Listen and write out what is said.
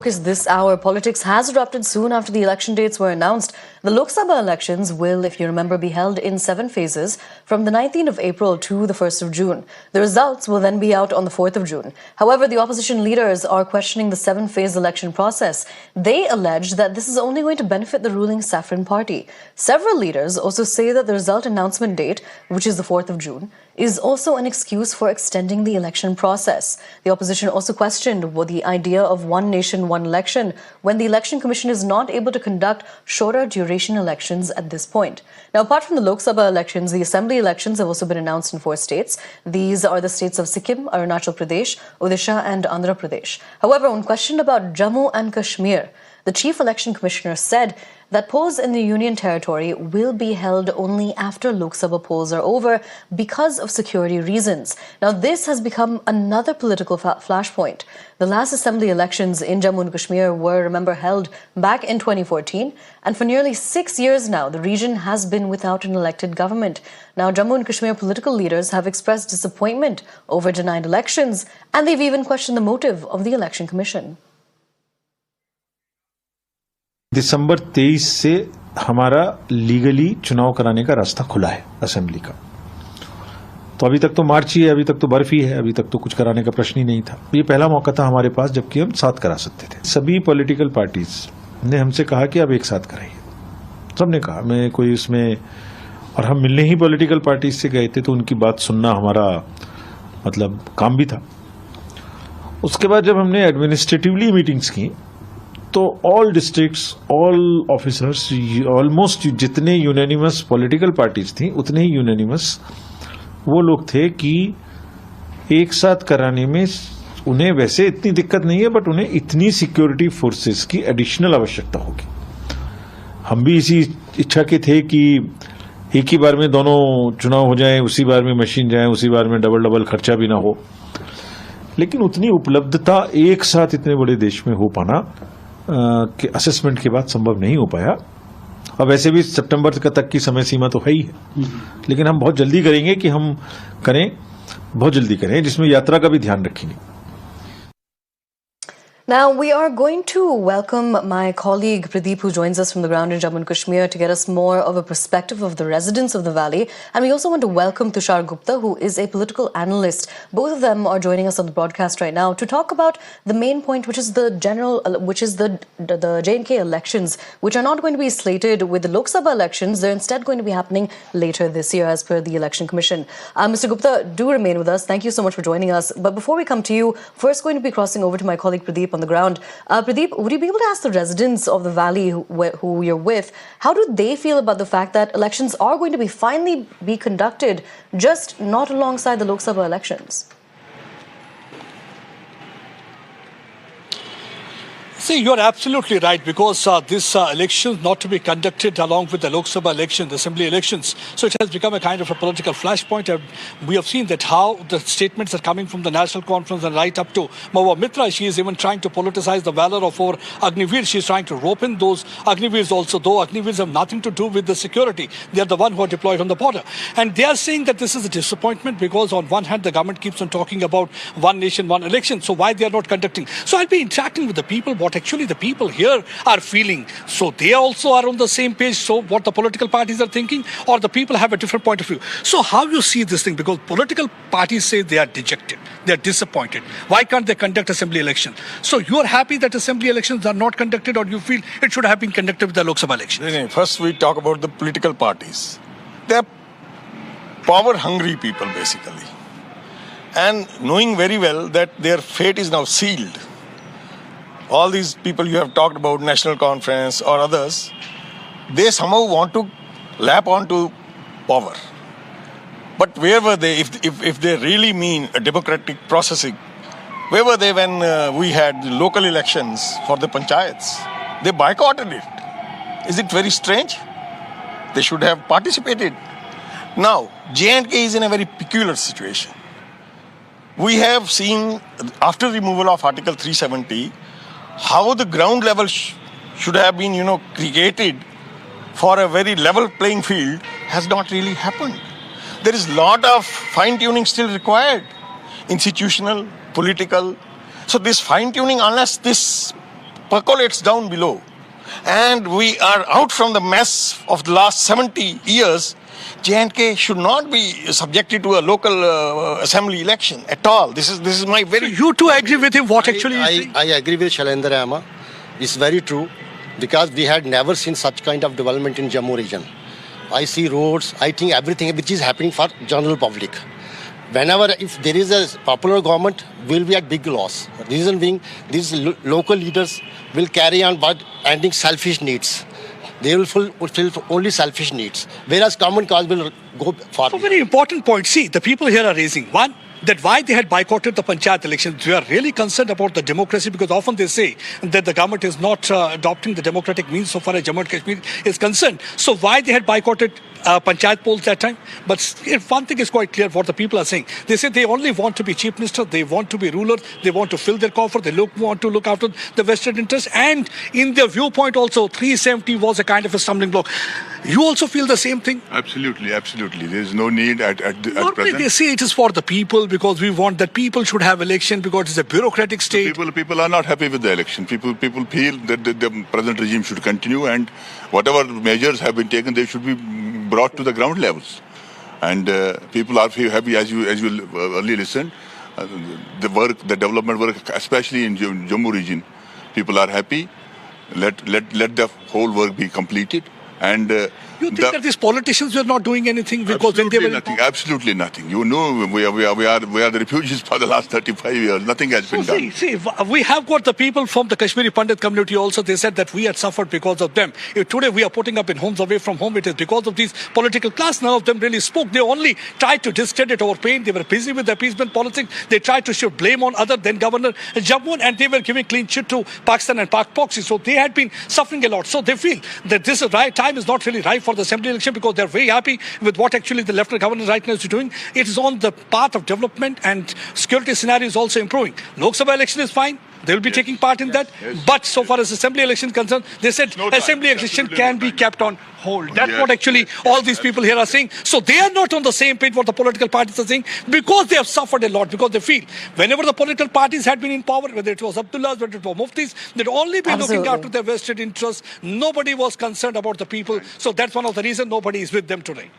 This hour, politics has erupted soon after the election dates were announced. The Lok Sabha elections will, if you remember, be held in 7 phases from the 19th of April to the 1st of June. The results will then be out on the 4th of June. However, the opposition leaders are questioning the 7-phase election process. They allege that this is only going to benefit the ruling Saffron party. Several leaders also say that the result announcement date, which is the 4th of June, is also an excuse for extending the election process. The opposition also questioned the idea of one nation, one election when the Election Commission is not able to conduct shorter duration elections at this point. Now, apart from the Lok Sabha elections, the assembly elections have also been announced in 4 states. These are the states of Sikkim, Arunachal Pradesh, Odisha and Andhra Pradesh. However, when questioned about Jammu and Kashmir, the Chief Election Commissioner said that polls in the Union Territory will be held only after Lok Sabha polls are over because of security reasons. Now, this has become another political flashpoint. The last assembly elections in Jammu and Kashmir were, remember, held back in 2014. And for nearly 6 years now, the region has been without an elected government. Now, Jammu and Kashmir political leaders have expressed disappointment over denied elections, and they've even questioned the motive of the Election Commission. दिसंबर 23 से हमारा legally चुनाव कराने का रास्ता खुला है assembly का। तो अभी तक तो मार्च ही है, अभी तक तो बर्फ ही है, अभी तक तो कुछ कराने का प्रश्न ही नहीं था। ये पहला मौका था हमारे पास जबकि हम साथ करा सकते थे। सभी पॉलिटिकल पार्टीज ने हमसे कहा कि अब एक साथ कराइए। सबने कहा, मैं कोई उसमें, और हम मिलने ही पॉलिटिकल पार्टीज से गए थे तो उनकी बात सुनना हमारा मतलब काम भी था। उसके बाद जब हमने एडमिनिस्ट्रेटिवली मीटिंग्स की तो all districts, all officers, almost जितने यूनानिमस पॉलिटिकल पार्टीज थी उतने ही यूनानिमस वो लोग थे कि एक साथ कराने में उन्हें वैसे इतनी दिक्कत नहीं है, बट उन्हें इतनी सिक्योरिटी फोर्सेस की एडिशनल आवश्यकता होगी। हम भी इसी इच्छा के थे कि एक ही बार में दोनों चुनाव हो जाए, उसी बार में मशीन जाए, उसी बार में डबल खर्चा भी ना हो। लेकिन उतनी उपलब्धता एक साथ इतने बड़े देश में हो पाना के असेसमेंट के बाद संभव नहीं हो पाया। अब वैसे भी सितंबर तक की समय सीमा तो है ही है, लेकिन हम बहुत जल्दी करेंगे कि हम करें, बहुत जल्दी करें, जिसमें यात्रा का भी ध्यान रखेंगे। Now, we are going to welcome my colleague Pradeep, who joins us from the ground in Jammu and Kashmir, to get us more of a perspective of the residents of the valley. And we also want to welcome Tushar Gupta, who is a political analyst. Both of them are joining us on the broadcast right now to talk about the main point, which is the J&K elections, which are not going to be slated with the Lok Sabha elections. They're instead going to be happening later this year, as per the Election Commission. Mr. Gupta, do remain with us. Thank you so much for joining us. But before we come to you, first going to be crossing over to my colleague Pradeep on the ground. Pradeep, would you be able to ask the residents of the valley who you're with, how do they feel about the fact that elections are going to be finally be conducted, just not alongside the Lok Sabha elections? See, you're absolutely right, because this election is not to be conducted along with the Lok Sabha election, the assembly elections. So it has become a kind of a political flashpoint. We have seen that how the statements are coming from the National Conference and right up to Mahua Mitra. She is even trying to politicize the valor of our Agniveer. She is trying to rope in those Agniveers also, though Agniveers have nothing to do with the security. They are the one who are deployed on the border. And they are saying that this is a disappointment because on one hand, the government keeps on talking about one nation, one election. So why they are not conducting? So I'll be interacting with the people, what actually the people here are feeling. So they also are on the same page. So what the political parties are thinking, or the people have a different point of view. So how you see this thing? Because political parties say they are dejected, they are disappointed. Why can't they conduct assembly election? So you are happy that assembly elections are not conducted, or you feel it should have been conducted with the Lok Sabha election? First we talk about the political parties. They are power-hungry people basically, and knowing very well that their fate is now sealed. All these people you have talked about, National Conference or others, they somehow want to lap onto power. But where were they, if they really mean a democratic processing, where were they when we had local elections for the panchayats? They boycotted it. Is it very strange? They should have participated. Now, J&K is in a very peculiar situation. We have seen, after removal of Article 370, how the ground level should have been, created for a very level playing field has not really happened. There is a lot of fine-tuning still required, institutional, political. So this fine-tuning, unless this percolates down below. And we are out from the mess of the last 70 years. J&K should not be subjected to a local assembly election at all. This is my very... So you too agree with him what actually is saying? I agree with Shailendra Amma. It's very true because we had never seen such kind of development in Jammu region. I see roads, I think everything which is happening for general public. Whenever, if there is a popular government, will be at big loss. Reason being, these local leaders will carry on but ending selfish needs. They will fulfill only selfish needs, whereas common cause will go far. So very important point. See, the people here are raising one, that why they had boycotted the panchayat elections. They are really concerned about the democracy because often they say that the government is not adopting the democratic means so far as Jammu and Kashmir is concerned. So why they had boycotted panchayat polls that time? But one thing is quite clear what the people are saying. They say they only want to be chief minister, they want to be ruler, they want to fill their coffer, they want to look after the vested interests, and in their viewpoint also 370 was a kind of a stumbling block. You also feel the same thing? Absolutely, absolutely. There is no need at present. They say it is for the people because we want that people should have election because it's a bureaucratic state. People are not happy with the election. People feel that the present regime should continue and whatever measures have been taken, they should be brought to the ground levels. And people are happy, as you earlier listened, the development work, especially in Jammu region, people are happy. Let the whole work be completed. And you think that these politicians were not doing anything because when they were nothing, absolutely nothing. You know, we are the refugees for the last 35 years. Nothing has been done. See, we have got the people from the Kashmiri Pandit community also. They said that we had suffered because of them. If today we are putting up in homes away from home, it is because of these political class. None of them really spoke. They only tried to discredit our pain. They were busy with the appeasement politics. They tried to shift blame on other than Governor Jammu, and they were giving clean chit to Pakistan and Pak proxy. So they had been suffering a lot. So they feel that this time is not really right for the assembly election because they're very happy with what actually the Lieutenant Governor right now is doing. It is on the path of development and security scenario is also improving. Lok Sabha election is fine. They will be taking part in that. But so far as assembly election is concerned, they said assembly election can be kept on hold. That's what actually all these people here are saying. So they are not on the same page what the political parties are saying because they have suffered a lot, because they feel whenever the political parties had been in power, whether it was Abdullahs, whether it was Muftis, they'd only been looking after their vested interests. Nobody was concerned about the people. So that's one of the reasons nobody is with them today.